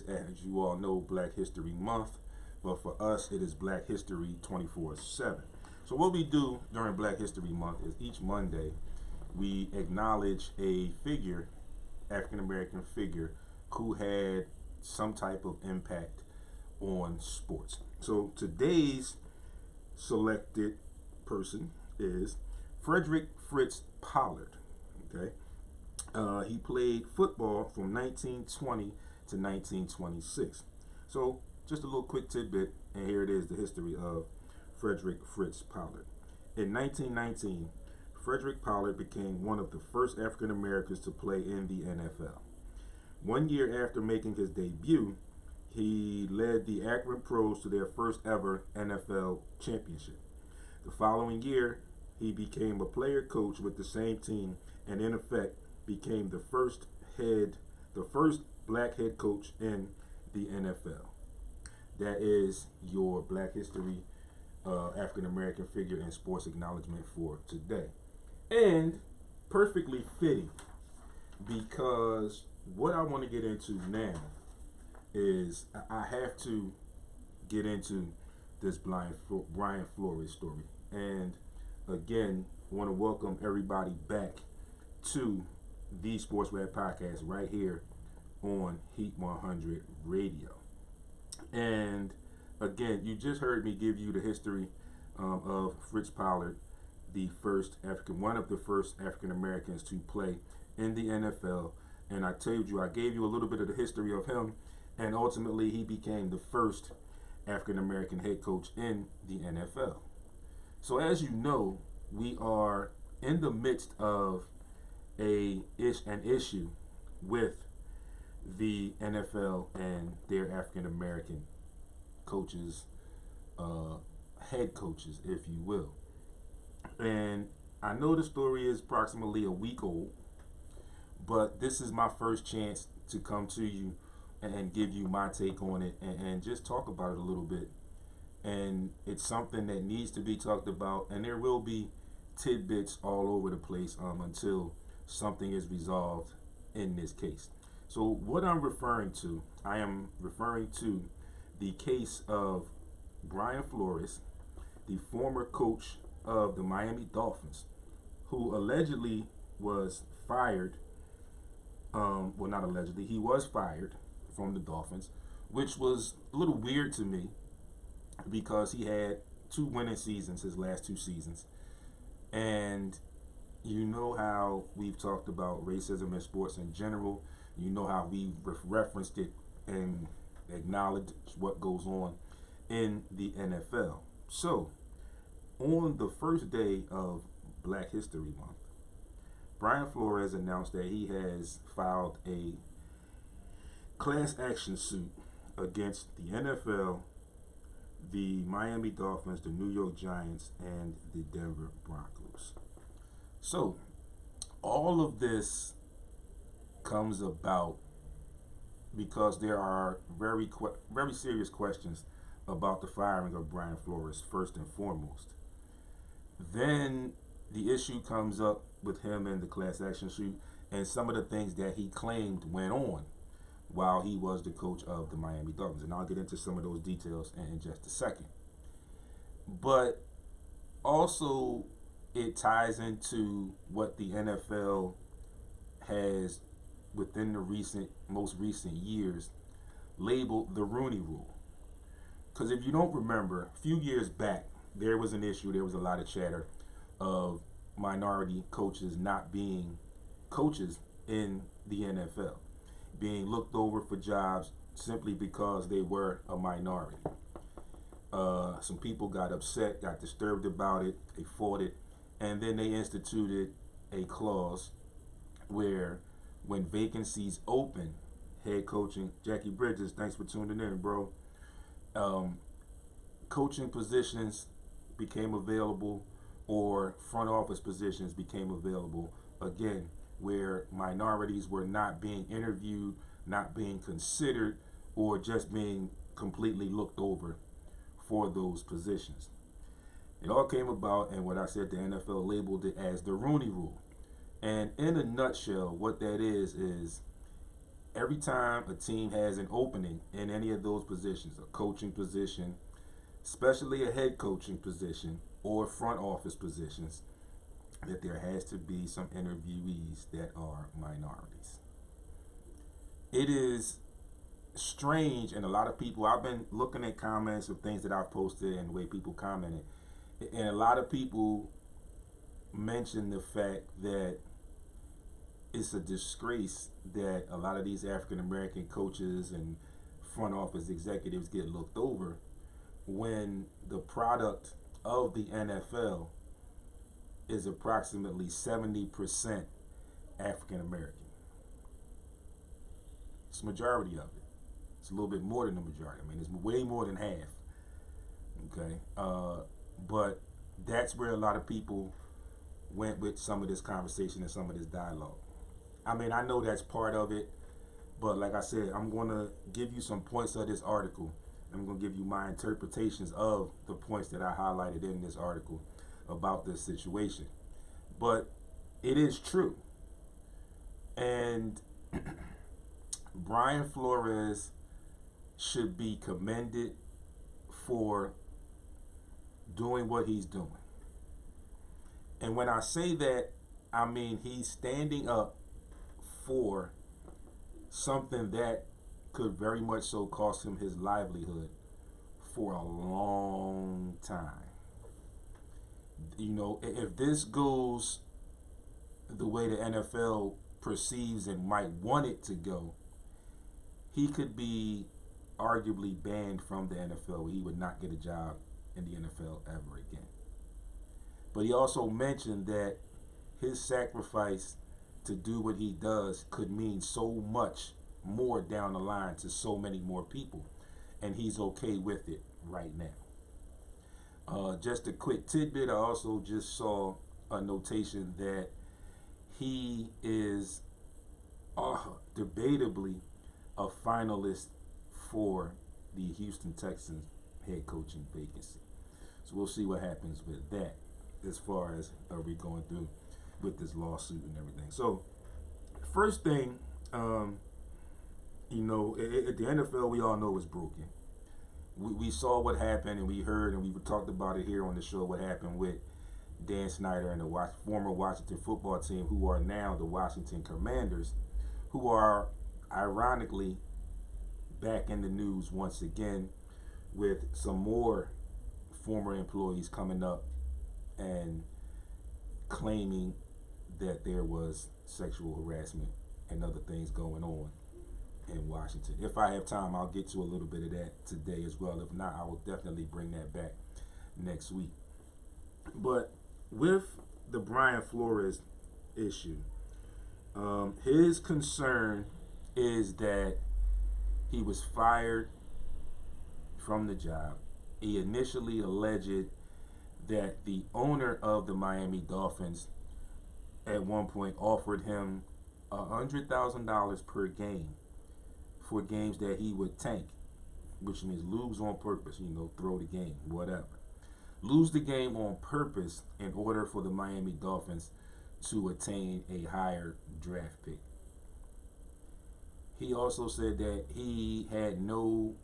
as you all know, Black History Month, but for us, it is Black History 24/7. So what we do during Black History Month is each Monday, we acknowledge a figure, African American figure, who had some type of impact on sports. So today's selected person is Frederick Fritz Pollard. Okay, he played football from 1920 to 1926. So just a little quick tidbit, and here it is, the history of Frederick Fritz Pollard. In 1919, Frederick Pollard became one of the first African Americans to play in the NFL. 1 year after making his debut, he led the Akron Pros to their first ever NFL championship. The following year, he became a player coach with the same team, and in effect became the first black head coach in the NFL. That is your Black History African American figure and sports acknowledgement for today. And perfectly fitting, because what I want to get into now is I have to get into this Brian Flores story. And again, I want to welcome everybody back to the SportsRap podcast right here on Heat 100 Radio. And again, you just heard me give you the history of Fritz Pollard, one of the first African Americans to play in the NFL. And I told you, I gave you a little bit of the history of him, and ultimately he became the first African American head coach in the NFL. So as you know, we are in the midst of an issue with the NFL and their African American coaches, head coaches, if you will. And I know the story is approximately a week old, but this is my first chance to come to you and give you my take on it and just talk about it a little bit. And it's something that needs to be talked about, and there will be tidbits all over the place until something is resolved in this case. So what I am referring to the case of Brian Flores, the former coach of the Miami Dolphins, who allegedly was fired. Well, not allegedly, he was fired from the Dolphins, which was a little weird to me because he had 2 winning seasons, his last 2 seasons. And you know how we've talked about racism in sports in general. You know how we referenced it and acknowledged what goes on in the NFL. So, on the first day of Black History Month, Brian Flores announced that he has filed a class action suit against the NFL, the Miami Dolphins, the New York Giants, and the Denver Broncos. So, all of this comes about because there are very serious questions about the firing of Brian Flores, first and foremost. Then the issue comes up with him in the class action suit and some of the things that he claimed went on while he was the coach of the Miami Dolphins. And I'll get into some of those details in just a second. But also, it ties into what the NFL has, within the most recent years, labeled the Rooney Rule. Because if you don't remember, a few years back, there was an issue, there was a lot of chatter of minority coaches not being coaches in the NFL, being looked over for jobs simply because they were a minority. Some people got upset, got disturbed about it, they fought it, and then they instituted a clause where when vacancies open, head coaching, Jackie Bridges, thanks for tuning in, bro. Coaching positions became available, or front office positions became available, again, where minorities were not being interviewed, not being considered, or just being completely looked over for those positions. It all came about, and what I said, the NFL labeled it as the Rooney Rule. And in a nutshell, what that is every time a team has an opening in any of those positions, a coaching position, especially a head coaching position or front office positions, that there has to be some interviewees that are minorities. It is strange, and a lot of people, I've been looking at comments of things that I've posted and the way people commented, and a lot of people mention the fact that it's a disgrace that a lot of these African American coaches and front office executives get looked over when the product of the NFL is approximately 70% African American. It's the majority of it. It's a little bit more than the majority. I mean, it's way more than half. Okay, but that's where a lot of people went with some of this conversation and some of this dialogue. I mean, I know that's part of it, but like I said, I'm going to give you some points of this article. I'm going to give you my interpretations of the points that I highlighted in this article about this situation. But it is true. And Brian Flores should be commended for doing what he's doing. And when I say that, I mean he's standing up for something that could very much so cost him his livelihood for a long time. You know, if this goes the way the NFL perceives and might want it to go, he could be arguably banned from the NFL. He would not get a job in the NFL ever again. But he also mentioned that his sacrifice to do what he does could mean so much more down the line to so many more people, and he's okay with it right now. Just a quick tidbit, I also just saw a notation that he is debatably a finalist for the Houston Texans head coaching vacancy. So we'll see what happens with that as far as are we going through with this lawsuit and everything. So first thing, you know, at the NFL, we all know it's broken. We saw what happened, and we heard, and we talked about it here on the show, what happened with Dan Snyder and the former Washington football team, who are now the Washington Commanders, who are ironically back in the news once again with some more former employees coming up and claiming that there was sexual harassment and other things going on in Washington. If I have time, I'll get to a little bit of that today as well. If not, I will definitely bring that back next week. But with the Brian Flores issue, his concern is that he was fired from the job. He initially alleged that the owner of the Miami Dolphins at one point offered him $100,000 per game for games that he would tank, which means lose on purpose, you know, throw the game, whatever. Lose the game on purpose in order for the Miami Dolphins to attain a higher draft pick. He also said that he had no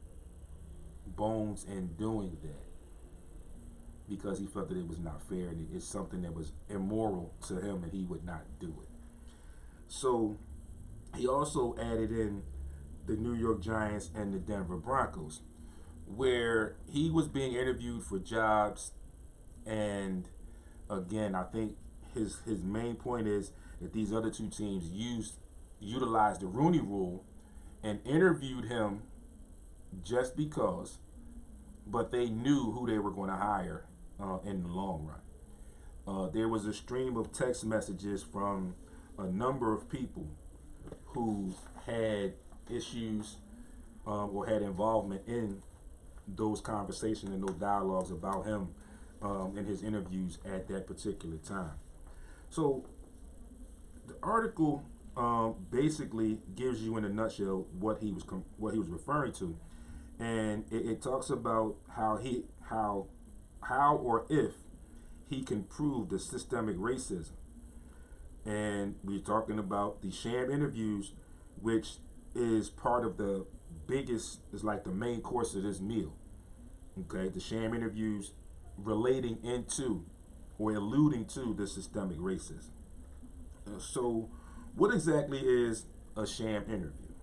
bones in doing that because he felt that it was not fair and it's something that was immoral to him and he would not do it. So he also added in the New York Giants and the Denver Broncos, where he was being interviewed for jobs. And again, I think his main point is that these other two teams utilized the Rooney Rule and interviewed him just because, but they knew who they were going to hire in the long run. There was a stream of text messages from a number of people who had issues or had involvement in those conversations and those dialogues about him in his interviews at that particular time. So the article basically gives you in a nutshell what he was referring to, and it talks about how or if he can prove the systemic racism. And we're talking about the sham interviews, which is part of the biggest, is like the main course of this meal. Okay, the sham interviews relating into or alluding to the systemic racism. So, what exactly is a sham interview?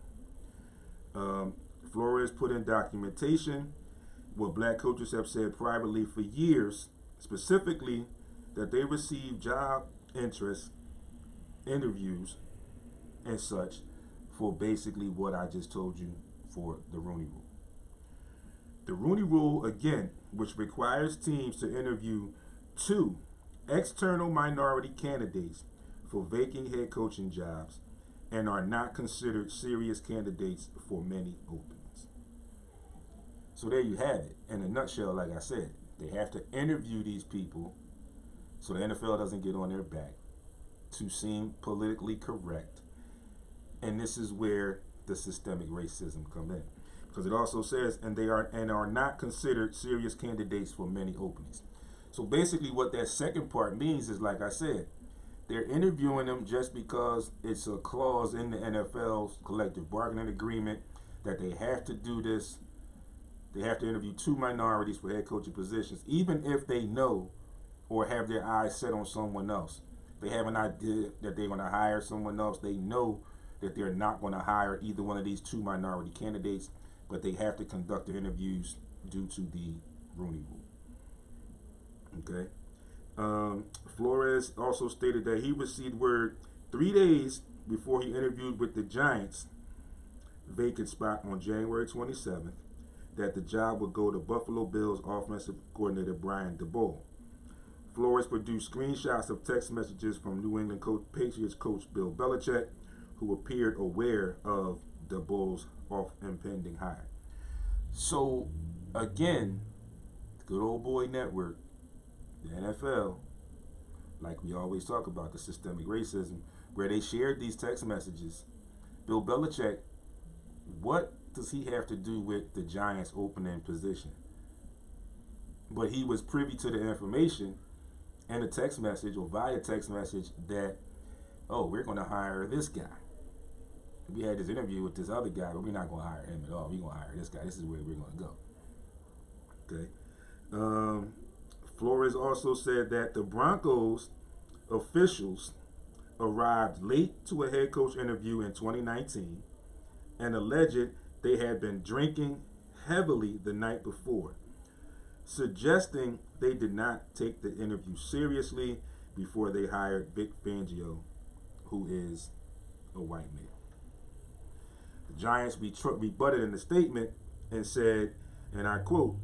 Flores put in documentation what black coaches have said privately for years, specifically that they receive job interest interviews and such for basically what I just told you for the Rooney Rule. The Rooney Rule, again, which requires teams to interview 2 external minority candidates for vacant head coaching jobs and are not considered serious candidates for many openings. So there you have it. In a nutshell, like I said, they have to interview these people so the NFL doesn't get on their back to seem politically correct. And this is where the systemic racism comes in. Because it also says, and are not considered serious candidates for many openings. So basically what that second part means is, like I said, they're interviewing them just because it's a clause in the NFL's collective bargaining agreement that they have to do this. They have to interview 2 minorities for head coaching positions, even if they know or have their eyes set on someone else. They have an idea that they're going to hire someone else. They know that they're not going to hire either one of these 2 minority candidates, but they have to conduct the interviews due to the Rooney Rule. Okay. Flores also stated that he received word 3 days before he interviewed with the Giants vacant spot on January 27th that the job would go to Buffalo Bills offensive coordinator Brian DeBoer. Flores produced screenshots of text messages from New England Patriots coach Bill Belichick, who appeared aware of DeBoer's impending hire. So, again, good old boy network, the NFL, like we always talk about, the systemic racism, where they shared these text messages. Bill Belichick, what does he have to do with the Giants' opening position? But he was privy to the information in a text message or via text message that, oh, we're going to hire this guy. We had this interview with this other guy, but we're not going to hire him at all. We're going to hire this guy. This is where we're going to go. Okay. Flores also said that the Broncos officials arrived late to a head coach interview in 2019 and alleged they had been drinking heavily the night before, suggesting they did not take the interview seriously before they hired Vic Fangio, who is a white male. The Giants rebutted in the statement and said, and I quote,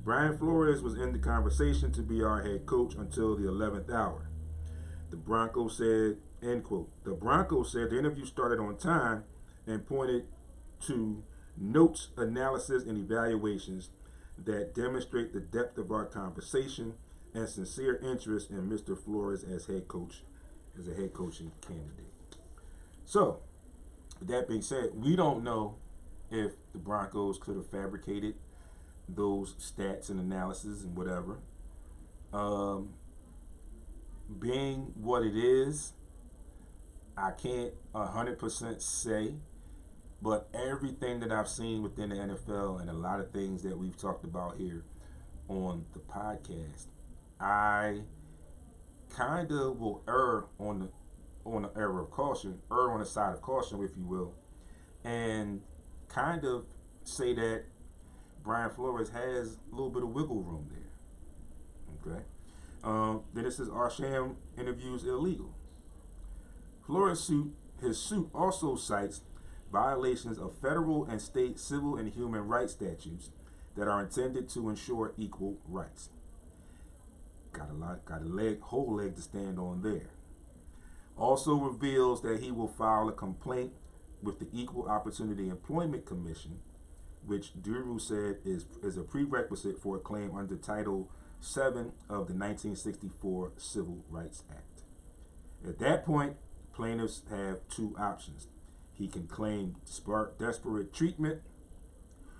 Brian Flores was in the conversation to be our head coach until the 11th hour. The Broncos said, end quote. The Broncos said the interview started on time and pointed to notes, analysis, and evaluations that demonstrate the depth of our conversation and sincere interest in Mr. Flores as head coach, as a head coaching candidate. So, with that being said, we don't know if the Broncos could have fabricated those stats and analysis and whatever. Being what it is, I can't 100% say, but everything that I've seen within the NFL and a lot of things that we've talked about here on the podcast, I kind of will err on the error of caution, err on the side of caution, if you will, and kind of say that Brian Flores has a little bit of wiggle room there. Okay. Then it says our sham interviews illegal. Flores' suit also cites violations of federal and state civil and human rights statutes that are intended to ensure equal rights. Got a whole leg to stand on there. Also reveals that he will file a complaint with the Equal Opportunity Employment Commission, which Duru said is a prerequisite for a claim under Title VII of the 1964 Civil Rights Act. At that point, plaintiffs have 2 options. He can claim desperate treatment,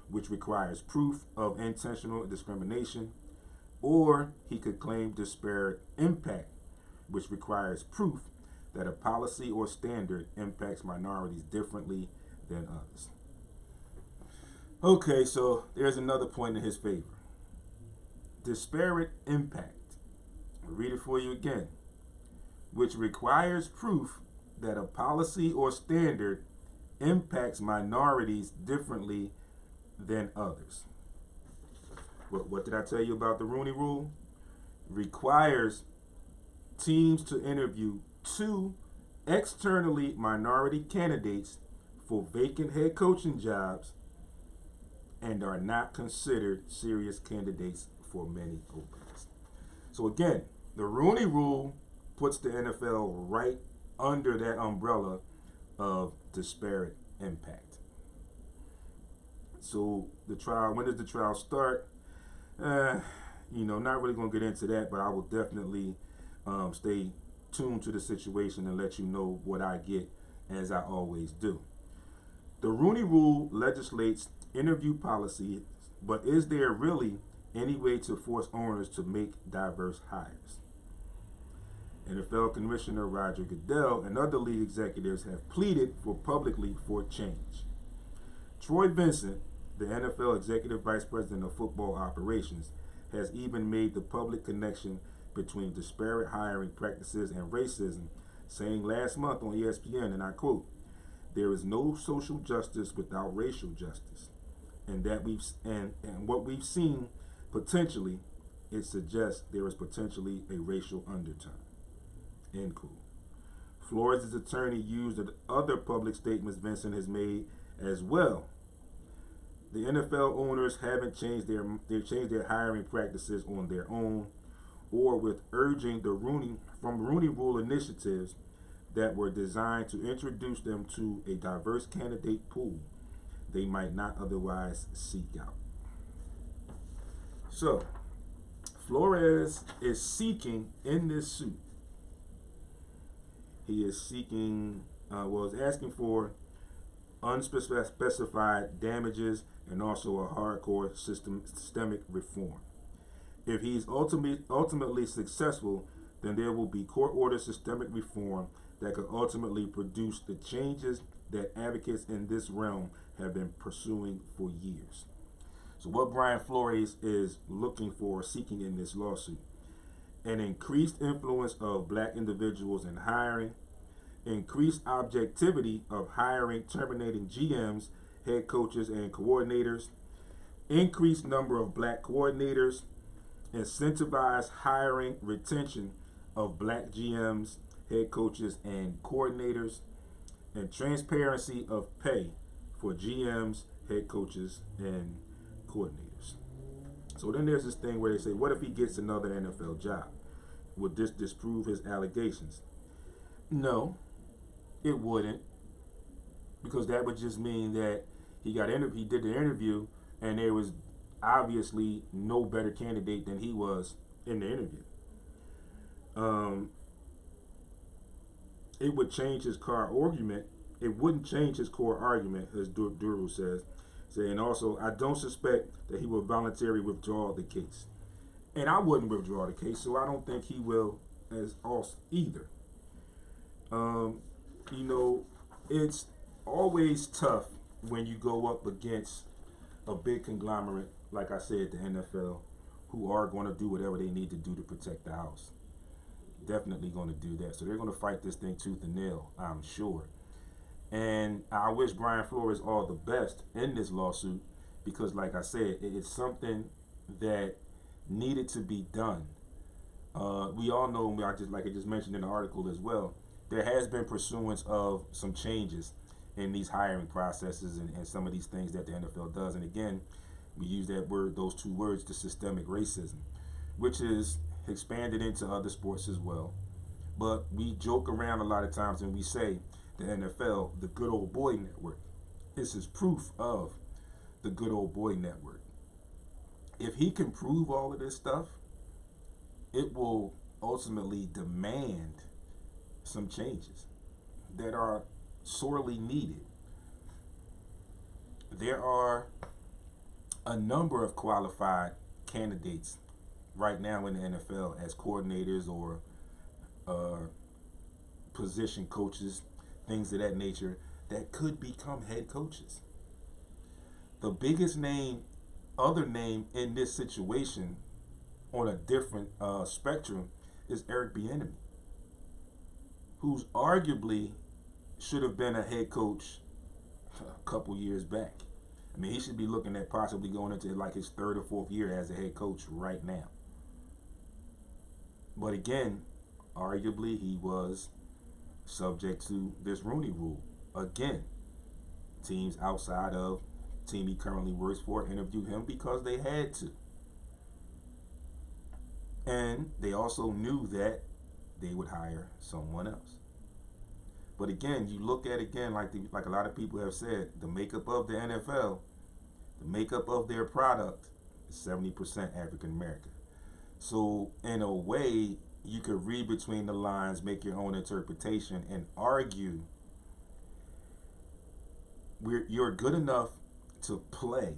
which requires proof of intentional discrimination, or he could claim disparate impact, which requires proof that a policy or standard impacts minorities differently than others. Okay, so there's another point in his favor. Disparate impact. I'll read it for you again. Which requires proof that a policy or standard impacts minorities differently than others. What did I tell you about the Rooney Rule? Requires teams to interview 2 externally minority candidates for vacant head coaching jobs and are not considered serious candidates for many openings. So again, the Rooney Rule puts the NFL right under that umbrella of disparate impact. So the trial, when does the trial start? Not really going to get into that, but I will definitely stay tuned to the situation and let you know what I get, as I always do. The Rooney Rule legislates interview policy, but is there really any way to force owners to make diverse hires? NFL Commissioner Roger Goodell and other league executives have pleaded publicly for change. Troy Vincent, the NFL Executive Vice President of Football Operations, has even made the public connection between disparate hiring practices and racism, saying last month on ESPN, and I quote, "There is no social justice without racial justice, and what we've seen potentially, it suggests there is potentially a racial undertone." End quote. Flores' attorney used other public statements Vincent has made as well. The NFL owners haven't changed their hiring practices on their own, or with urging the Rooney Rule initiatives that were designed to introduce them to a diverse candidate pool they might not otherwise seek out. So, Flores is seeking in this suit. He is seeking, is asking for unspecified damages and also a hardcore systemic reform. If he's ultimately successful, then there will be court-ordered systemic reform that could ultimately produce the changes that advocates in this realm have been pursuing for years. So what Brian Flores is looking for, seeking in this lawsuit: an increased influence of black individuals in hiring, increased objectivity of hiring, terminating GMs, head coaches, and coordinators, increased number of black coordinators, incentivize hiring, retention of black GMs, head coaches, and coordinators, and transparency of pay for GMs, head coaches, and coordinators. So then there's this thing where they say, what if he gets another NFL job? Would this disprove his allegations? No, it wouldn't, because that would just mean that he did the interview and there was obviously no better candidate than he was in the interview. It would change his core argument. It wouldn't change his core argument, as Duru says. Saying also, I don't suspect that he will voluntarily withdraw the case. And I wouldn't withdraw the case, so I don't think he will as also either. It's always tough when you go up against a big conglomerate, like I said, the NFL, who are going to do whatever they need to do to protect the house. Definitely going to do that. So they're going to fight this thing tooth and nail, I'm sure. And I wish Brian Flores all the best in this lawsuit, because like I said, it's something that needed to be done. We all know, like I just mentioned in the article as well, there has been pursuance of some changes in these hiring processes and some of these things that the NFL does. And again, we use those two words, the systemic racism, which is expanded into other sports as well. But we joke around a lot of times and we say the NFL, the good old boy network. This is proof of the good old boy network. If he can prove all of this stuff, it will ultimately demand some changes that are sorely needed. There are a number of qualified candidates right now in the NFL as coordinators or position coaches, things of that nature, that could become head coaches. The biggest other name in this situation on a different spectrum is Eric Bieniemy, who's arguably should have been a head coach a couple years back. I mean, he should be looking at possibly going into like his third or fourth year as a head coach right now. But again, arguably he was subject to this Rooney Rule. Again, teams outside of the team he currently works for interviewed him because they had to. And they also knew that they would hire someone else. But again, you look at like a lot of people have said, the makeup of the NFL, the makeup of their product is 70% African American. So in a way, you could read between the lines, make your own interpretation, and argue you're good enough to play,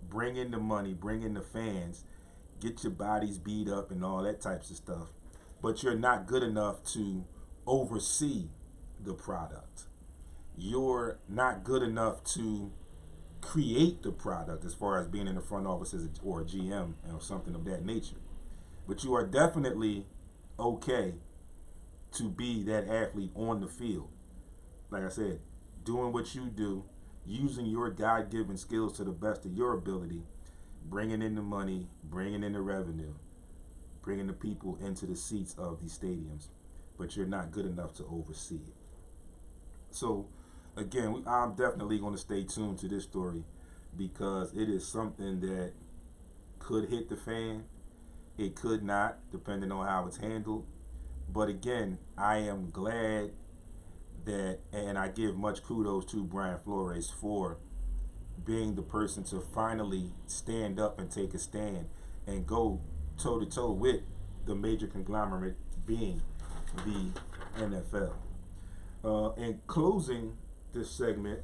bring in the money, bring in the fans, get your bodies beat up and all that types of stuff, but you're not good enough to oversee the product. You're not good enough to create the product as far as being in the front office or a GM or something of that nature. But you are definitely okay to be that athlete on the field. Like I said, doing what you do, using your God-given skills to the best of your ability, bringing in the money, bringing in the revenue, bringing the people into the seats of these stadiums, but you're not good enough to oversee it. So, again, I'm definitely going to stay tuned to this story because it is something that could hit the fan. It could not, depending on how it's handled. But again, I am glad that, and I give much kudos to Brian Flores for being the person to finally stand up and take a stand and go toe-to-toe with the major conglomerate being the NFL. In closing this segment,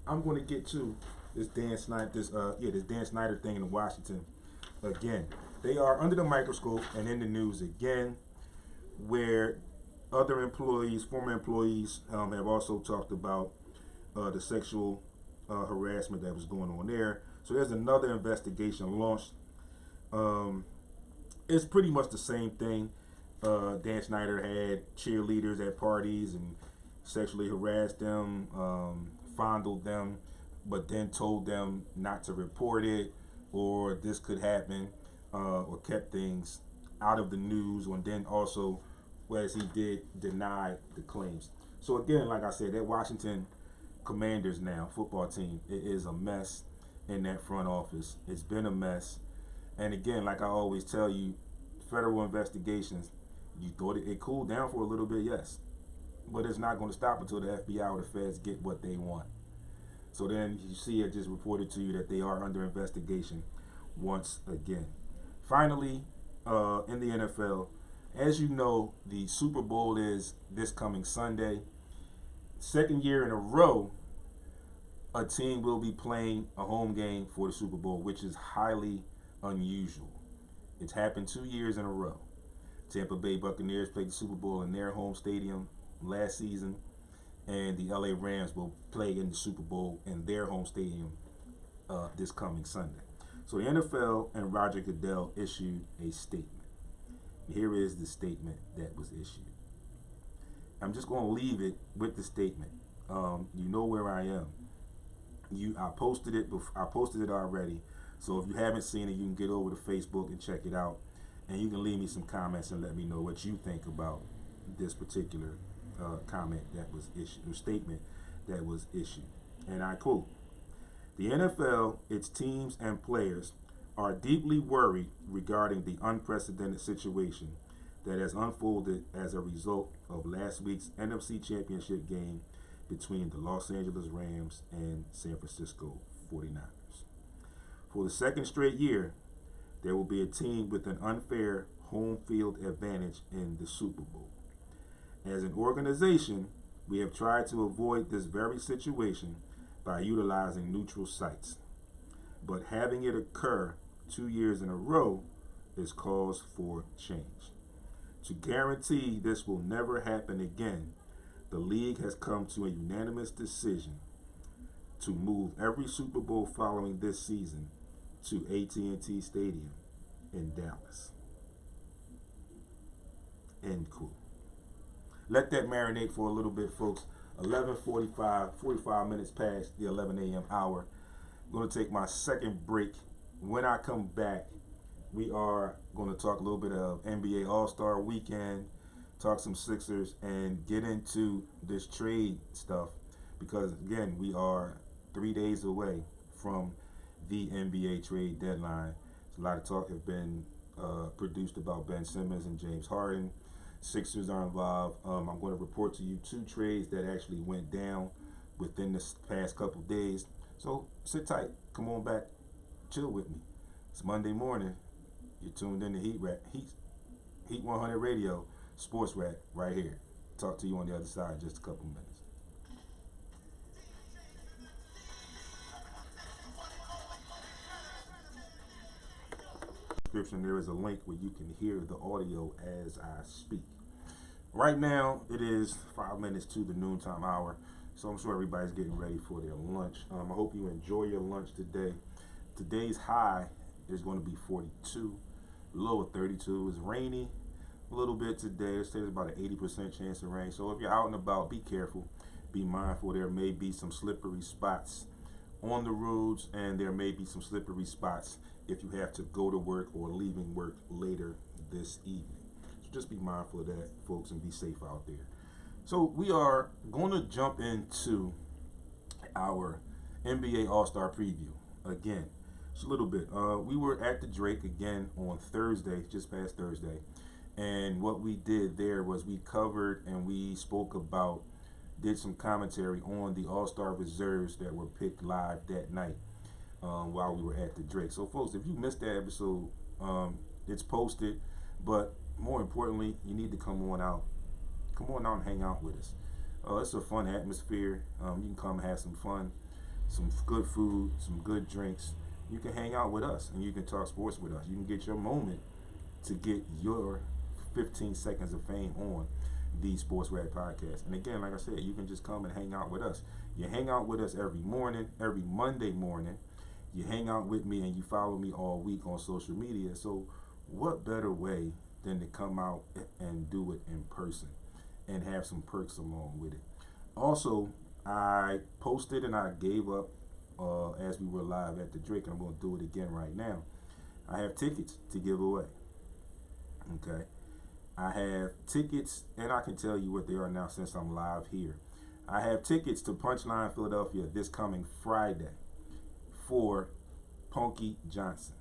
I'm going to get to this Dan Snyder thing in Washington. Again, they are under the microscope and in the news again, where other employees, former employees, have also talked about the sexual harassment that was going on there. So there's another investigation launched. It's pretty much the same thing. Dan Snyder had cheerleaders at parties and sexually harassed them, fondled them, but then told them not to report it or this could happen, or kept things out of the news, and then also, whereas he did deny the claims. So again, like I said, that Washington Commanders now football team, it is a mess in that front office. It's been a mess. And again, like I always tell you, federal investigations, you thought it cooled down for a little bit, yes. But it's not going to stop until the FBI or the feds get what they want. So then you see it just reported to you that they are under investigation once again. Finally, in the NFL, as you know, the Super Bowl is this coming Sunday. Second year in a row, a team will be playing a home game for the Super Bowl, which is highly unusual. It's happened 2 years in a row. Tampa Bay Buccaneers played the Super Bowl in their home stadium last season, and the LA Rams will play in the Super Bowl in their home stadium this coming Sunday. So the NFL and Roger Goodell issued a statement. Here is the statement that was issued. I'm just going to leave it with the statement. You know where I am. I posted it. I posted it already. So if you haven't seen it, you can get over to Facebook and check it out, and you can leave me some comments and let me know what you think about this particular comment that was issued, or statement that was issued. And I quote: "The NFL, its teams, and players are deeply worried regarding the unprecedented situation that has unfolded as a result of last week's NFC Championship game between the Los Angeles Rams and San Francisco 49ers. For the second straight year, there will be a team with an unfair home field advantage in the Super Bowl. As an organization, we have tried to avoid this very situation by utilizing neutral sites. But having it occur 2 years in a row is cause for change. To guarantee this will never happen again, The league has come to a unanimous decision to move every Super Bowl following this season to AT&T Stadium in Dallas. End quote. Let that marinate for a little bit, folks. 45 minutes past the 11 a.m. hour. I'm going to take my second break. When I come back, we are going to talk a little bit of NBA All-Star Weekend, talk some Sixers, and get into this trade stuff because, again, we are 3 days away from the NBA trade deadline. A lot of talk has been produced about Ben Simmons and James Harden. Sixers are involved. I'm going to report to you 2 trades that actually went down within this past couple days. So sit tight. Come on back. Chill with me. It's Monday morning. You're tuned in to Heat 100 Radio, SportsRap, right here. Talk to you on the other side in just a couple minutes. Description, there is a link where you can hear the audio as I speak. Right now, it is 5 minutes to the noontime hour, so I'm sure everybody's getting ready for their lunch. I hope you enjoy your lunch today. Today's high is going to be 42, low of 32. It's rainy a little bit today. It says about an 80% chance of rain. So if you're out and about, be careful, be mindful. There may be some slippery spots on the roads, and there may be some slippery spots if you have to go to work or leaving work later this evening. So just be mindful of that, folks, and be safe out there. So we are going to jump into our NBA All-Star preview again. Just a little bit. We were at the Drake again on Thursday, just past Thursday, and what we did there was we covered and we spoke about, did some commentary on the All-Star reserves that were picked live that night while we were at the Drake. So folks, if you missed that episode, it's posted, but more importantly, you need to come on out and hang out with us. It's a fun atmosphere. You can come have some fun, some good food, some good drinks. You can hang out with us and you can talk sports with us. You can get your moment to get your 15 seconds of fame on the SportsRap podcast. And again, like I said, you can just come and hang out with us. You hang out with us every morning, every Monday morning. You hang out with me and you follow me all week on social media. So what better way than to come out and do it in person and have some perks along with it. Also, I posted and I gave up as we were live at the Drake, and I'm going to do it again right now. I have tickets to give away. Okay. I have tickets, and I can tell you what they are now since I'm live here. I have tickets to Punchline Philadelphia this coming Friday for Punky Johnson.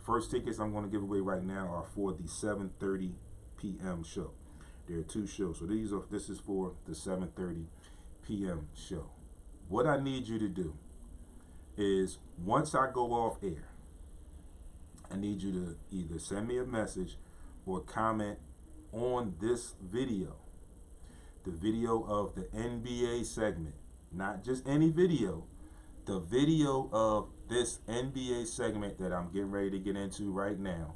First tickets I'm going to give away right now are for the 7:30 p.m. show. There are 2 shows, so this is for the 7:30 p.m. show. What I need you to do is, once I go off air, I need you to either send me a message or comment on this video, the video of the NBA segment, not just any video, the video of this NBA segment that I'm getting ready to get into right now.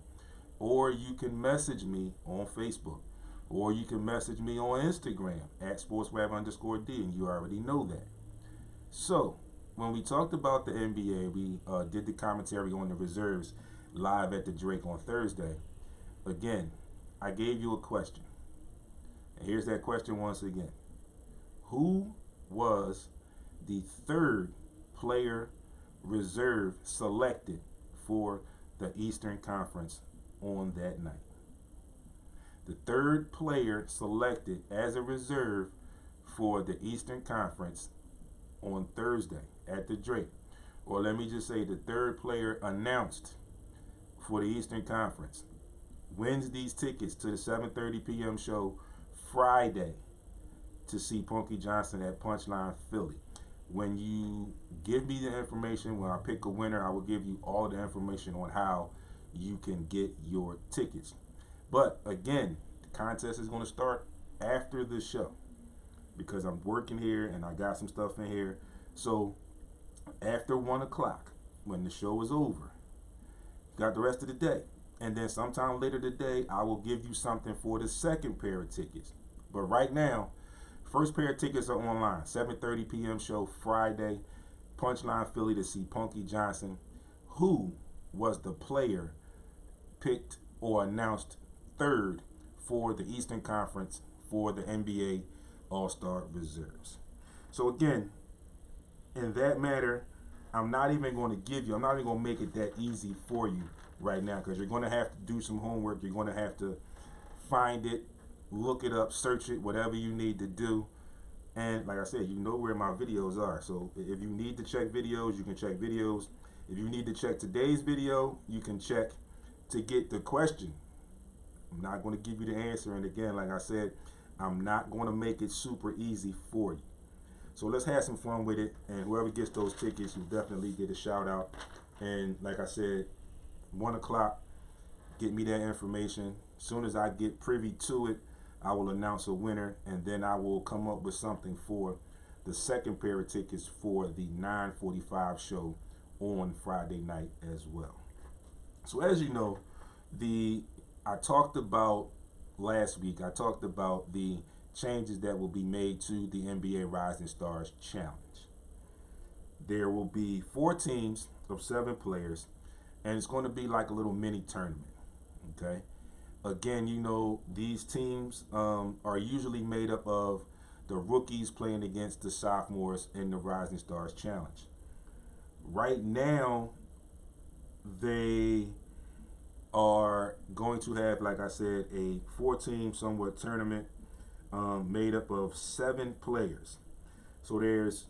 Or you can message me on Facebook, or you can message me on Instagram at @sportsrap_D, and you already know that. So when we talked about the NBA, we did the commentary on the reserves live at the Drake on Thursday. Again, I gave you a question. And here's that question once again. Who was the 3rd player reserve selected for the Eastern Conference on that night? The 3rd player selected as a reserve for the Eastern Conference on Thursday at the Drake. Or let me just say the 3rd player announced for the Eastern Conference wins these tickets to the 7:30 p.m. show Friday to see Punky Johnson at Punchline Philly. When you give me the information, when I pick a winner, I will give you all the information on how you can get your tickets. But again, the contest is going to start after the show because I'm working here and I got some stuff in here. So after 1 o'clock, when the show is over, you got the rest of the day. And then sometime later today, I will give you something for the 2nd pair of tickets. But right now, First pair of tickets are online. 7:30 p.m. show Friday. Punchline Philly to see Punky Johnson, who was the player picked or announced third for the Eastern Conference for the NBA All-Star Reserves. So again, in that matter, I'm not even going to make it that easy for you right now, because you're going to have to do some homework. You're going to have to find it, look it up, search it, whatever you need to do. And like I said, you know where my videos are. So if you need to check videos, you can check videos. If you need to check today's video, you can check to get the question. I'm not going to give you the answer. And again, like I said, I'm not going to make it super easy for you. So let's have some fun with it. And whoever gets those tickets, you definitely get a shout out. And like I said, 1 o'clock, get me that information. As soon as I get privy to it, I will announce a winner, and then I will come up with something for the second pair of tickets for the 9:45 show on Friday night as well. So as you know, I talked about last week, I talked about the changes that will be made to the NBA Rising Stars Challenge. There will be 4 teams of 7 players, and it's going to be like a little mini tournament, okay? Again, you know, these teams are usually made up of the rookies playing against the sophomores in the Rising Stars Challenge. Right now, they are going to have, like I said, a 4-team somewhat tournament made up of 7 players. So there's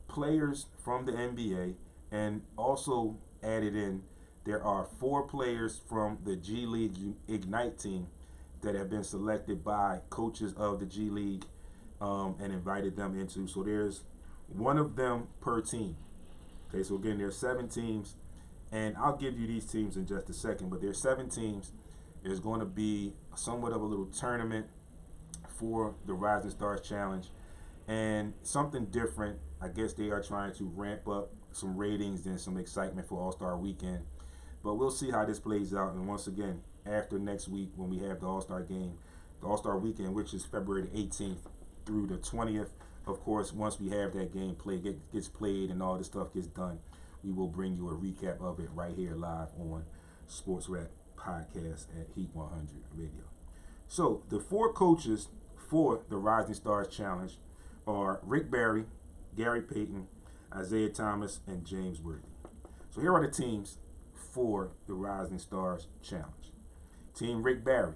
players from the NBA, and also added in, there are 4 players from the G League Ignite team that have been selected by coaches of the G League and invited them into. So there's 1 of them per team. Okay, so again, there's 7 teams, and I'll give you these teams in just a second, but there's 7 teams. There's going to be somewhat of a little tournament for the Rising Stars Challenge, and something different. I guess they are trying to ramp up some ratings and some excitement for All-Star Weekend. But we'll see how this plays out. And once again, after next week, when we have the All-Star game, the All-Star Weekend, which is February 18th through the 20th, of course, once we have that game gets played and all this stuff gets done, we will bring you a recap of it right here live on SportsRap Podcast at Heat 100 Radio. So the 4 coaches for the Rising Stars Challenge are Rick Barry, Gary Payton, Isaiah Thomas, and James Worthy. So here are the teams for the Rising Stars Challenge. Team Rick Barry.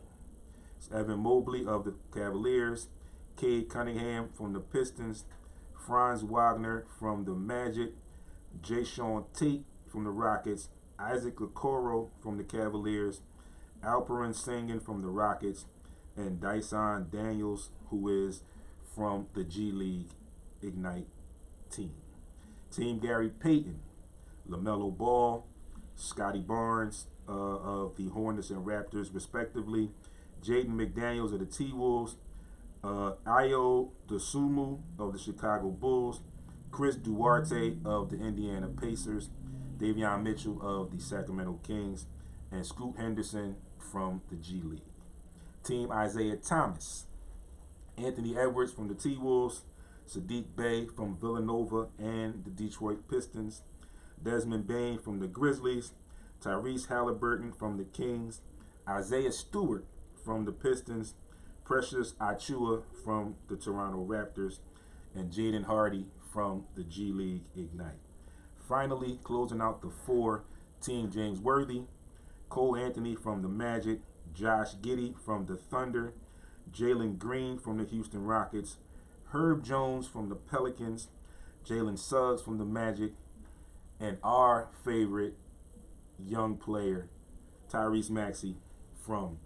It's Evan Mobley of the Cavaliers, Cade Cunningham from the Pistons, Franz Wagner from the Magic, Jayshawn Tate from the Rockets, Isaac Okoro from the Cavaliers, Alperen Sengun from the Rockets, and Dyson Daniels, who is from the G League Ignite team. Team Gary Payton, LaMelo Ball, Scotty Barnes of the Hornets and Raptors, respectively, Jaden McDaniels of the T-Wolves, Ayo Dosunmu of the Chicago Bulls, Chris Duarte of the Indiana Pacers, Davion Mitchell of the Sacramento Kings, and Scoot Henderson from the G League. Team Isaiah Thomas, Anthony Edwards from the T-Wolves, Sadiq Bey from Villanova and the Detroit Pistons, Desmond Bane from the Grizzlies, Tyrese Halliburton from the Kings, Isaiah Stewart from the Pistons, Precious Achiuwa from the Toronto Raptors, and Jaden Hardy from the G League Ignite. Finally, closing out the 4, Team James Worthy, Cole Anthony from the Magic, Josh Giddey from the Thunder, Jalen Green from the Houston Rockets, Herb Jones from the Pelicans, Jalen Suggs from the Magic, and our favorite young player, Tyrese Maxey from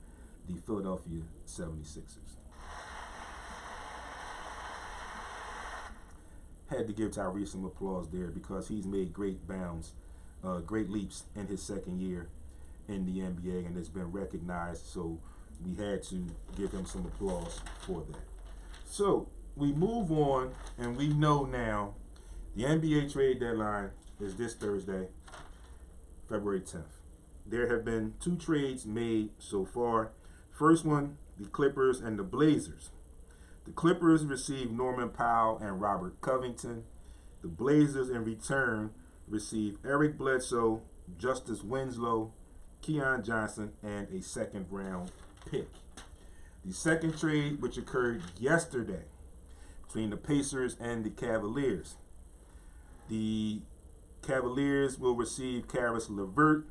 the Philadelphia 76ers. Had to give Tyrese some applause there because he's made great bounds, great leaps in his second year in the NBA, and it's been recognized, so we had to give him some applause for that. So we move on, and we know now the NBA trade deadline is this Thursday, February 10th. There have been 2 trades made so far. First one, the Clippers and the Blazers The Clippers receive Norman Powell and Robert Covington. The Blazers, in return, receive Eric Bledsoe, Justice Winslow, Keon Johnson, and a second-round pick. The second trade, which occurred yesterday, between the Pacers and the Cavaliers. The Cavaliers will receive Karis LeVert.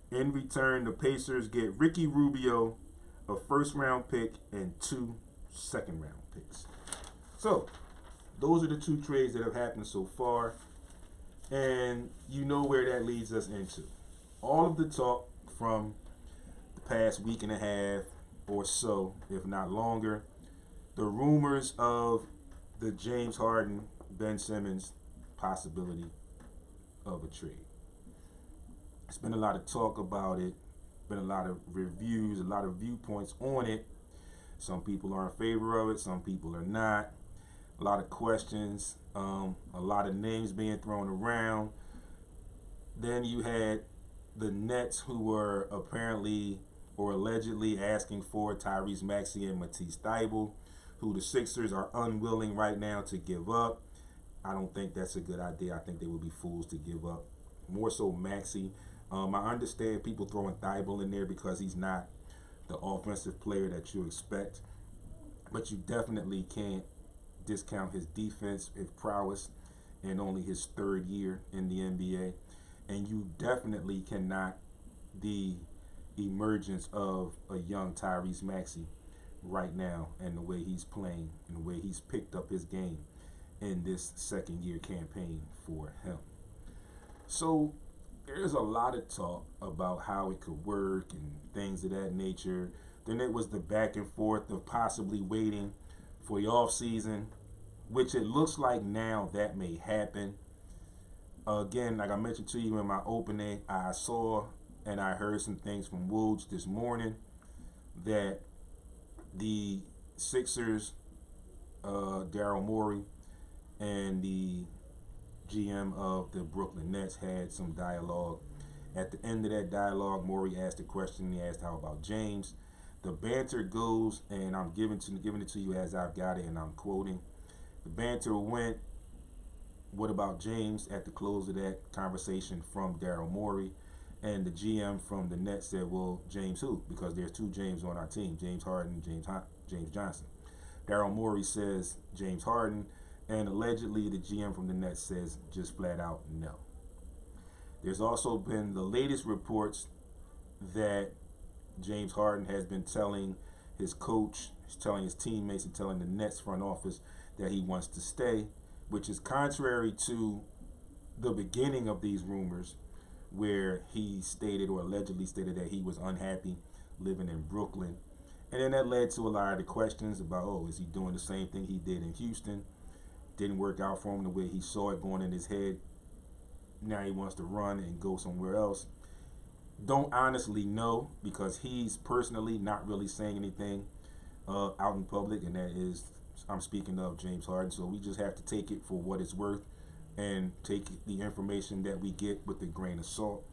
In return, the Pacers get Ricky Rubio, a first-round pick, and 2 second-round picks. So, those are the 2 trades that have happened so far. And you know where that leads us into. All of the talk from the past week and a half or so, if not longer, the rumors of the James Harden, Ben Simmons possibility of a trade. There's been a lot of talk about it, been a lot of reviews, a lot of viewpoints on it. Some people are in favor of it, some people are not. A lot of questions, a lot of names being thrown around. Then you had the Nets, who were apparently or allegedly asking for Tyrese Maxey and Matisse Thybulle, who the Sixers are unwilling right now to give up. I don't think that's a good idea. I think they would be fools to give up. More so Maxey. I understand people throwing Thybulle in there because he's not the offensive player that you expect. But you definitely can't discount his defense, his prowess, and only his 3rd year in the NBA. And you definitely cannot the emergence of a young Tyrese Maxey right now and the way he's playing and the way he's picked up his game in this second-year campaign for him. So there's a lot of talk about how it could work and things of that nature. Then it was the back and forth of possibly waiting for the offseason, which it looks like now that may happen. Again, like I mentioned to you in my opening, I saw and I heard some things from Woods this morning that the Sixers, Daryl Morey, and the GM of the Brooklyn Nets had some dialogue. At the end of that dialogue, Morey asked a question. He asked, how about James? The banter goes, and I'm giving it to you as I've got it, and I'm quoting. The banter went, what about James, at the close of that conversation from Daryl Morey. And the GM from the Nets said, well, James who? Because there's 2 James on our team, James Harden and James Johnson. Daryl Morey says James Harden, and allegedly the GM from the Nets says just flat out no. There's also been the latest reports that James Harden has been telling his coach, telling his teammates, and telling the Nets front office that he wants to stay, which is contrary to the beginning of these rumors, where he stated or allegedly stated that he was unhappy living in Brooklyn. And then that led to a lot of the questions about, oh, is he doing the same thing he did in Houston? Didn't work out for him the way he saw it going in his head. Now he wants to run and go somewhere else. Don't honestly know, because he's personally not really saying anything out in public, and that is, I'm speaking of James Harden. So we just have to take it for what it's worth and take the information that we get with a grain of salt.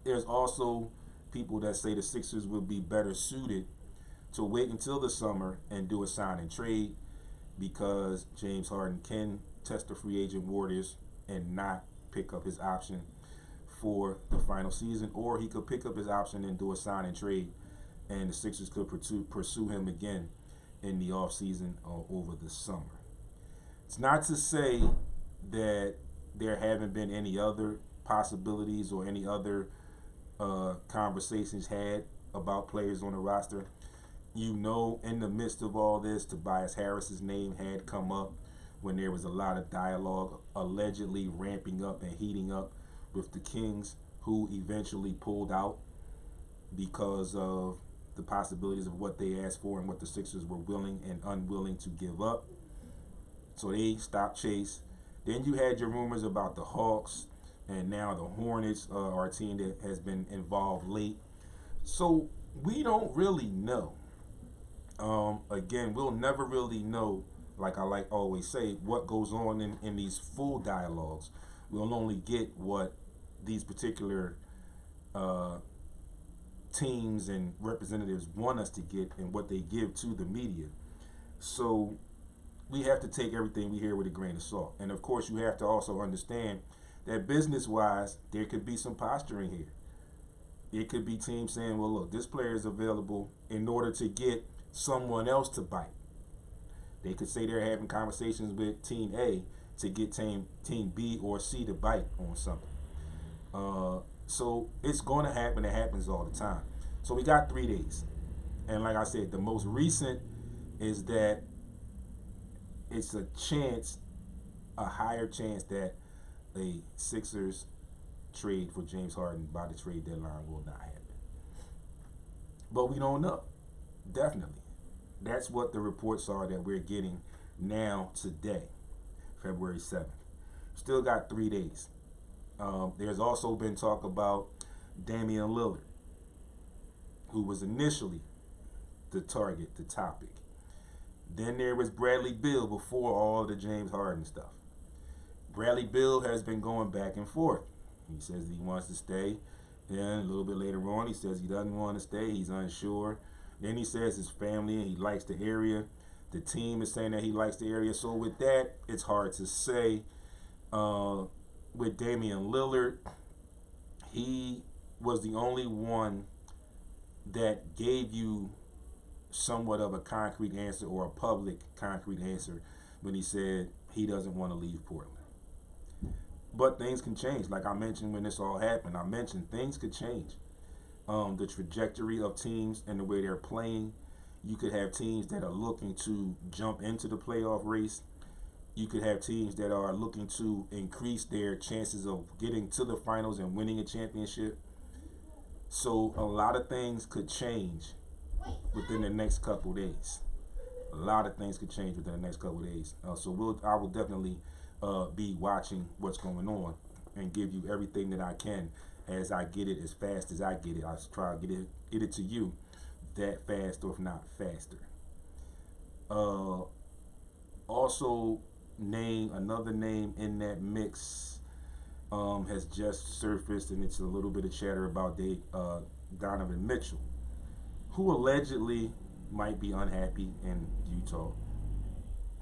There's also people that say the Sixers would be better suited to wait until the summer and do a sign and trade, because James Harden can test the free agent waters and not pick up his option for the final season, or he could pick up his option and do a sign and trade, and the Sixers could pursue him again in the offseason or over the summer. It's not to say that there haven't been any other possibilities or any other conversations had about players on the roster. You know, in the midst of all this, Tobias Harris's name had come up when there was a lot of dialogue allegedly ramping up and heating up with the Kings, who eventually pulled out because of the possibilities of what they asked for and what the Sixers were willing and unwilling to give up. So they stopped chase. Then you had your rumors about the Hawks, and now the Hornets are a team that has been involved late. So we don't really know. Again, we'll never really know, like I always say, what goes on in these full dialogues. We'll only get what these particular teams and representatives want us to get and what they give to the media. So we have to take everything we hear with a grain of salt. And of course, you have to also understand that business-wise, there could be some posturing here. It could be teams saying, well, look, this player is available in order to get someone else to bite. They could say they're having conversations with Team A to get team B or C to bite on something. So it's going to happen. It happens all the time. So we got 3 days. And like I said, the most recent is that it's a chance, a higher chance that a Sixers trade for James Harden by the trade deadline will not happen. But we don't know. Definitely. That's what the reports are that we're getting now today, February 7th. Still got 3 days. There's also been talk about Damian Lillard, who was initially the target, the topic. Then there was Bradley Beal before all the James Harden stuff. Bradley Beal has been going back and forth. He says he wants to stay. Then a little bit later on, he says he doesn't want to stay. He's unsure. Then he says his family and he likes the area. The team is saying that he likes the area. So with that, it's hard to say. With Damian Lillard, he was the only one that gave you somewhat of a concrete answer or a public concrete answer when he said he doesn't want to leave Portland. But things can change. Like I mentioned when this all happened, I mentioned things could change. The trajectory of teams and the way they're playing. You could have teams that are looking to jump into the playoff race. You could have teams that are looking to increase their chances of getting to the finals and winning a championship. So a lot of things could change within the next couple days. A lot of things could change within the next couple days. So I will definitely be watching what's going on and give you everything that I can as I get it, as fast as I get it. I'll try to get it to you that fast, or if not faster. Also, another name in that mix has just surfaced, and it's a little bit of chatter about Donovan Mitchell, who allegedly might be unhappy in Utah.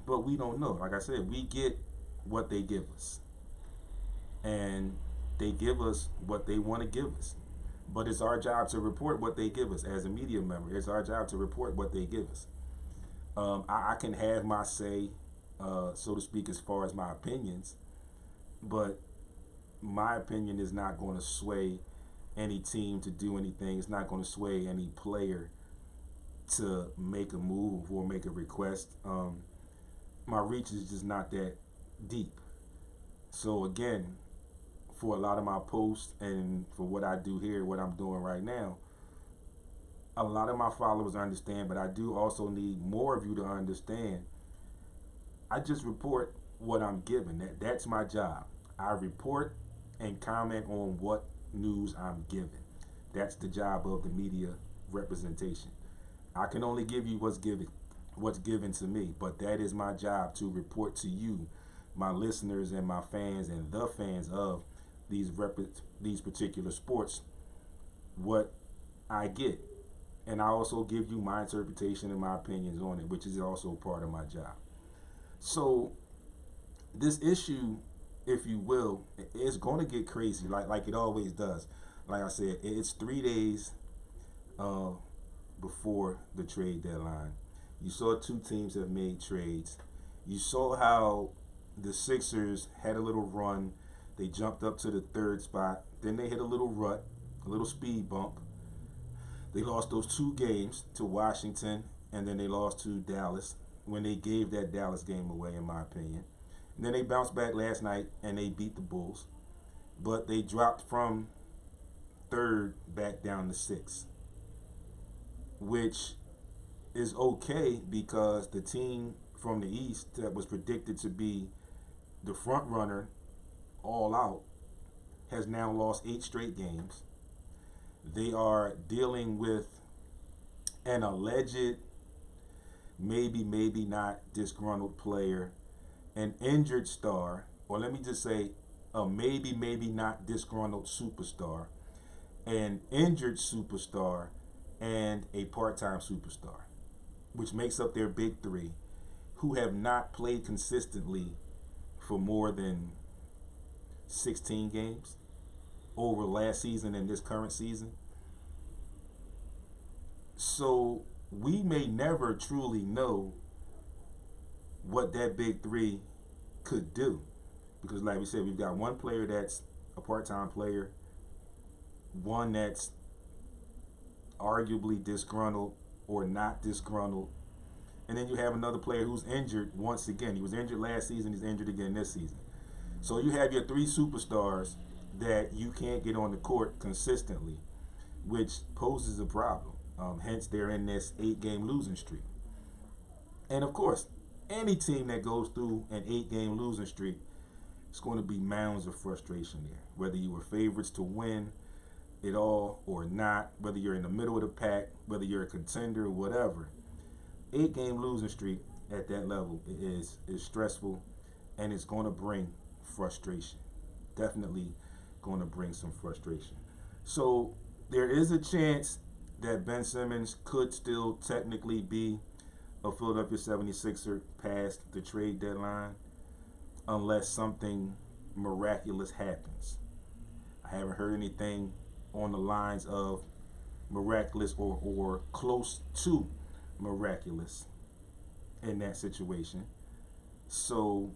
But we don't know. Like I said, we get what they give us. And they give us what they want to give us. But it's our job to report what they give us as a media member. It's our job to report what they give us. I can have my say, so to speak, as far as my opinions. But my opinion is not going to sway any team to do anything. It's not going to sway any player to make a move or make a request. My reach is just not that deep. So again, for a lot of my posts and for what I do here, what I'm doing right now, a lot of my followers understand, but I do also need more of you to understand. I just report what I'm given. That's my job. I report and comment on what news I'm given. That's the job of the media representation. I can only give you what's given to me, but that is my job, to report to you, my listeners and my fans and the fans of these particular sports, what I get. And I also give you my interpretation and my opinions on it, which is also part of my job. So this issue, if you will, is going to get crazy, like it always does. Like I said, it's 3 days before the trade deadline. You saw 2 teams have made trades. You saw how the Sixers had a little run. They jumped up to the 3rd spot. Then they hit a little rut, a little speed bump. They lost those 2 games to Washington, and then they lost to Dallas when they gave that Dallas game away, in my opinion. And then they bounced back last night, and they beat the Bulls. But they dropped from 3rd back down to 6th, which is okay because the team from the East that was predicted to be the front runner all out has now lost 8 straight games. They are dealing with an alleged, maybe not disgruntled player, an injured star, or let me just say a maybe not disgruntled superstar, an injured superstar, and a part-time superstar, which makes up their big 3. who have not played consistently for more than 16 games over last season and this current season. So we may never truly know what that big three could do. Because like we said, we've got one player that's a part-time player, one that's arguably disgruntled or not disgruntled, and then you have another player who's injured once again. He was injured last season, he's injured again this season. So you have your three superstars that you can't get on the court consistently, which poses a problem. Hence, they're in this 8-game losing streak. And of course, any team that goes through an 8-game losing streak, it's going to be mounds of frustration there. Whether you were favorites to win it all or not, whether you're in the middle of the pack, whether you're a contender or whatever, 8-game losing streak at that level is stressful, and it's going to bring frustration. Definitely going to bring some frustration. So there is a chance that Ben Simmons could still technically be a Philadelphia 76er past the trade deadline, unless something miraculous happens. I haven't heard anything on the lines of miraculous or close to miraculous in that situation. So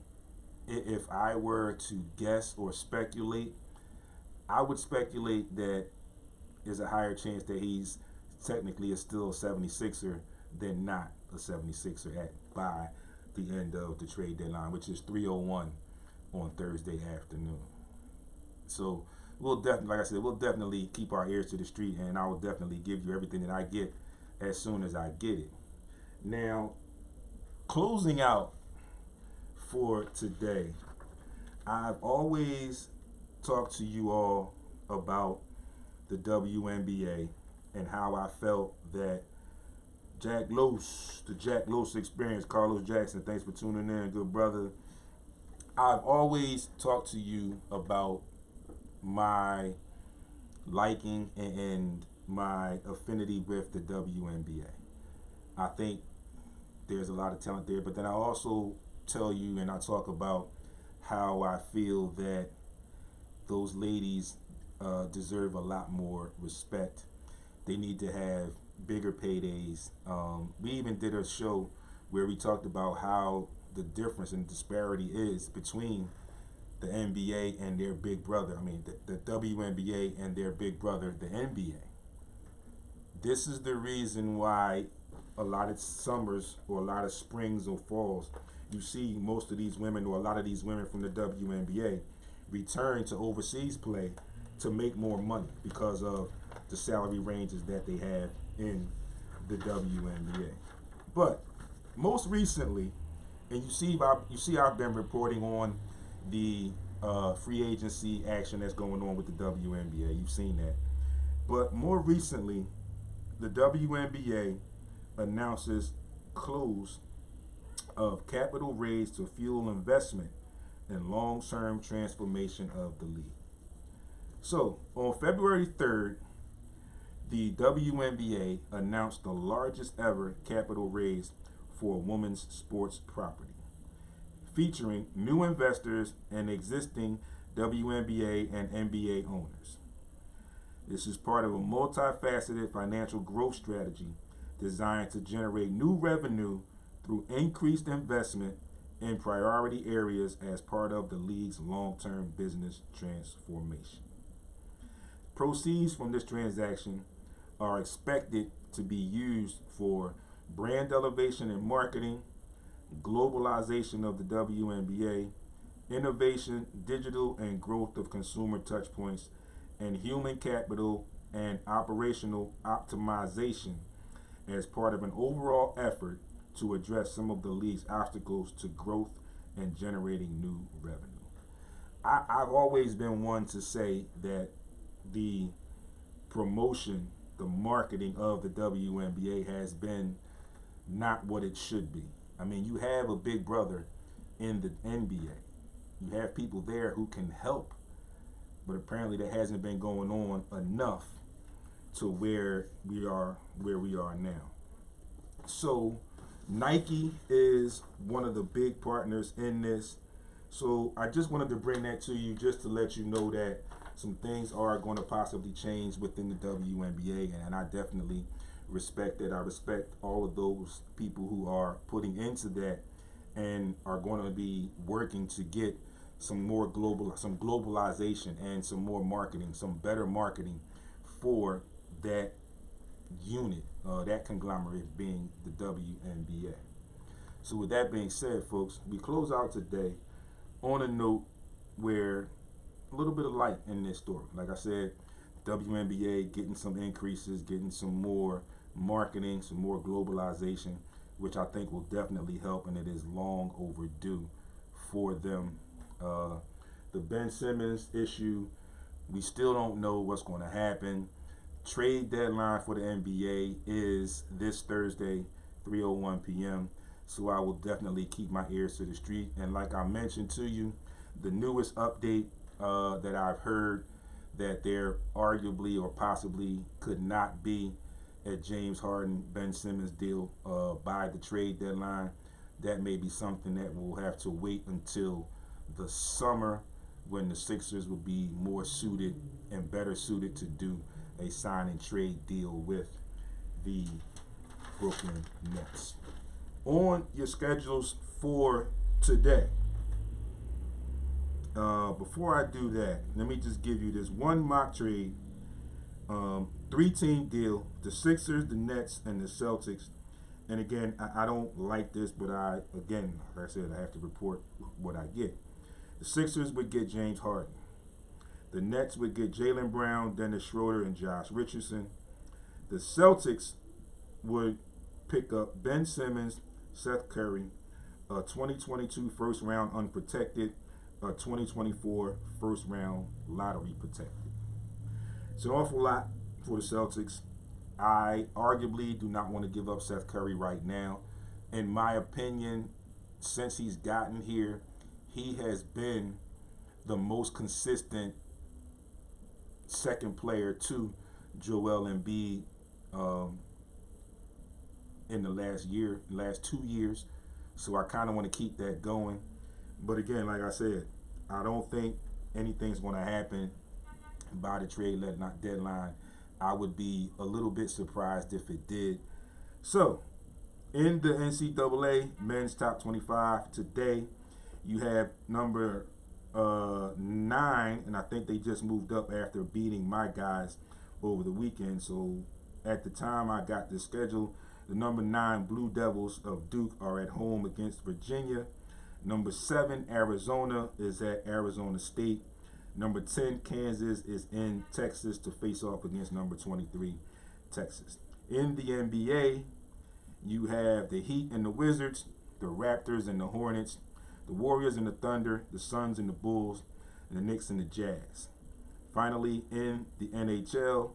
if I were to guess or speculate, I would speculate that there's a higher chance that he's technically still a 76er than not a 76er by the end of the trade deadline, which is 3:01 on Thursday afternoon. So we'll definitely, like I said, we'll definitely keep our ears to the street, and I will definitely give you everything that I get as soon as I get it. Now, closing out for today, I've always talked to you all about the WNBA and how I felt that the Jack Los experience, Carlos Jackson, thanks for tuning in, good brother. I've always talked to you about my liking and my affinity with the WNBA. I think there's a lot of talent there, but then I also tell you and I talk about how I feel that those ladies deserve a lot more respect. They need to have bigger paydays. We even did a show where we talked about how the difference and disparity is between the NBA and their big brother. I mean, the WNBA and their big brother, the NBA. This is the reason why a lot of summers or a lot of springs or falls, you see most of these women or a lot of these women from the WNBA return to overseas play to make more money because of the salary ranges that they have in the WNBA. But most recently, and you see I've been reporting on the free agency action that's going on with the WNBA. You've seen that. But more recently, the WNBA announces close of capital raised to fuel investment and long-term transformation of the league. So, on February 3rd, the WNBA announced the largest ever capital raise for a women's sports property, featuring new investors and existing WNBA and NBA owners. This is part of a multifaceted financial growth strategy designed to generate new revenue through increased investment in priority areas as part of the league's long-term business transformation. Proceeds from this transaction are expected to be used for brand elevation and marketing, globalization of the WNBA, innovation, digital and growth of consumer touchpoints, and human capital and operational optimization as part of an overall effort to address some of the league's obstacles to growth and generating new revenue. I've always been one to say that the promotion, the marketing of the WNBA has been not what it should be. I mean, you have a big brother in the NBA. You have people there who can help, but apparently that hasn't been going on enough to where we are now. So Nike is one of the big partners in this. So I just wanted to bring that to you just to let you know that some things are going to possibly change within the WNBA, and I definitely respect that. I respect all of those people who are putting into that and are going to be working to get some globalization and some more marketing, some better marketing for that unit, that conglomerate being the WNBA. So with that being said, folks, we close out today on a note where a little bit of light in this story. Like I said, WNBA getting some increases, getting some more marketing, some more globalization, which I think will definitely help, and it is long overdue for them. The Ben Simmons issue, we still don't know what's going to happen. Trade deadline for the NBA is this Thursday, 3:01 p.m. So I will definitely keep my ears to the street. And like I mentioned to you, the newest update that I've heard, that there arguably or possibly could not be a James Harden Ben Simmons deal by the trade deadline. That may be something that we'll have to wait until the summer, when the Sixers will be more suited and better suited to do a sign and trade deal with the Brooklyn Nets. On your schedules for today, before I do that, let me just give you this one mock trade, 3-team deal: the Sixers, the Nets, and the Celtics. And again, I don't like this, but like I said, I have to report what I get. The Sixers would get James Harden. The Nets would get Jaylen Brown, Dennis Schroeder, and Josh Richardson. The Celtics would pick up Ben Simmons, Seth Curry, a 2022 first round unprotected, a 2024 first round lottery protected. It's an awful lot for the Celtics. I arguably do not want to give up Seth Curry right now. In my opinion, since he's gotten here, he has been the most consistent second player to Joel Embiid in the last 2 years. So I kind of want to keep that going. But again, like I said, I don't think anything's going to happen by the trade deadline. I would be a little bit surprised if it did. So, in the NCAA men's top 25 today, you have number 9, and I think they just moved up after beating my guys over the weekend. So at the time I got this schedule, the number 9 Blue Devils of Duke are at home against Virginia. Number 7 Arizona is at Arizona State. Number 10 Kansas is in Texas to face off against number 23 Texas. In the NBA, you have the Heat and the Wizards, the Raptors and the Hornets, the Warriors and the Thunder, the Suns and the Bulls, and the Knicks and the Jazz. Finally, in the NHL,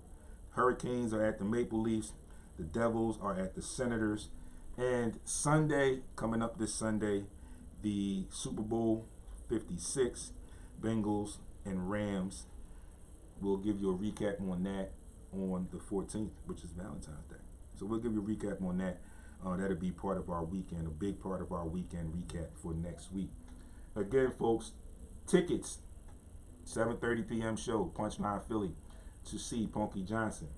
Hurricanes are at the Maple Leafs, the Devils are at the Senators, and Sunday, coming up this Sunday, the Super Bowl 56, Bengals and Rams. We'll give you a recap on that on the 14th, which is Valentine's Day. So we'll give you a recap on that. That'll be part of our weekend, a big part of our weekend recap for next week. Again, folks, tickets, 7:30 p.m. show, Punchline Philly, to see Punky Johnson,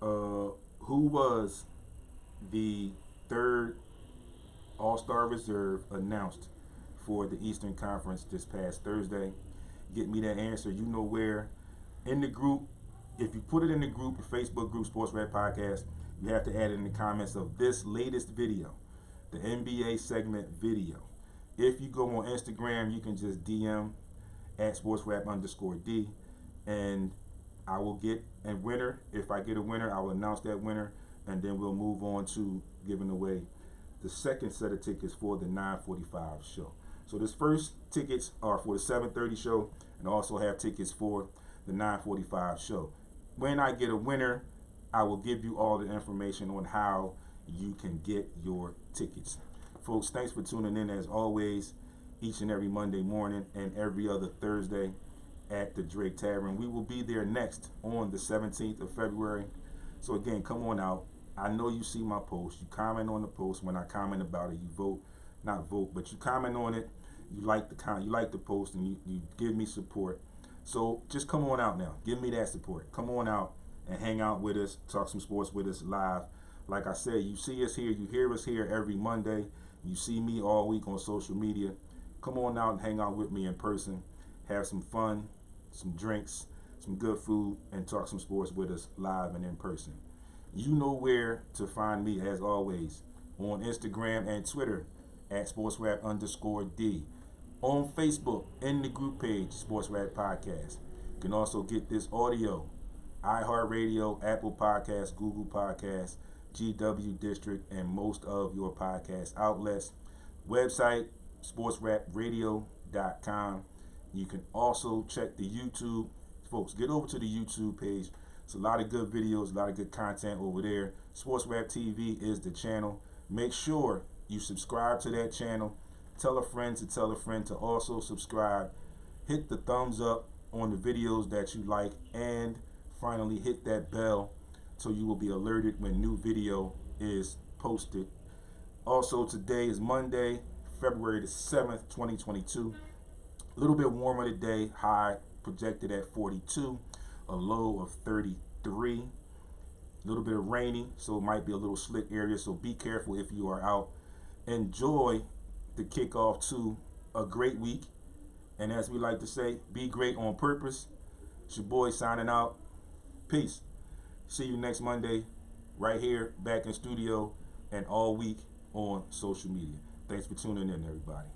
who was the third All-Star Reserve announced for the Eastern Conference this past Thursday. Get me that answer. You know where. In the group, if you put it in the group, the Facebook group, SportsRap Podcast, you have to add it in the comments of this latest video, the NBA segment video. If you go on Instagram, you can just DM at SportsRap_D, and I will get a winner. If I get a winner, I will announce that winner, and then we'll move on to giving away the second set of tickets for the 9:45 show. So this first tickets are for the 7:30 show, and also have tickets for the 9:45 show. When I get a winner, I will give you all the information on how you can get your tickets. Folks, thanks for tuning in as always, each and every Monday morning and every other Thursday at the Drake Tavern. We will be there next on the 17th of February. So again, come on out, I know you see my post. You comment on the post. When I comment about it, you vote, not vote, but you comment on it. You like the post, and you give me support. So just come on out now. Give me that support. Come on out and hang out with us. Talk some sports with us live. Like I said, you see us here. You hear us here every Monday. You see me all week on social media. Come on out and hang out with me in person. Have some fun, some drinks, some good food, and talk some sports with us live and in person. You know where to find me, as always, on Instagram and Twitter at SportsRap_D. On Facebook, in the group page, SportsRap Podcast. You can also get this audio, iHeartRadio, Apple Podcasts, Google Podcasts, GW District, and most of your podcast outlets. Website, sportsrapradio.com. You can also check the YouTube. Folks, get over to the YouTube page. It's a lot of good videos, a lot of good content over there. SportsRap TV is the channel. Make sure you subscribe to that channel. Tell a friend to tell a friend to also subscribe. Hit the thumbs up on the videos that you like, and finally hit that bell so you will be alerted when new video is posted. Also, today is Monday, February the 7th, 2022. A little bit warmer today, high projected at 42, a low of 33. A little bit of rainy, so it might be a little slick area, so be careful if you are out. Enjoy the kickoff to a great week, and as we like to say, be great on purpose. It's your boy signing out. Peace. See you next Monday right here, back in studio, and all week on social media. Thanks for tuning in, everybody.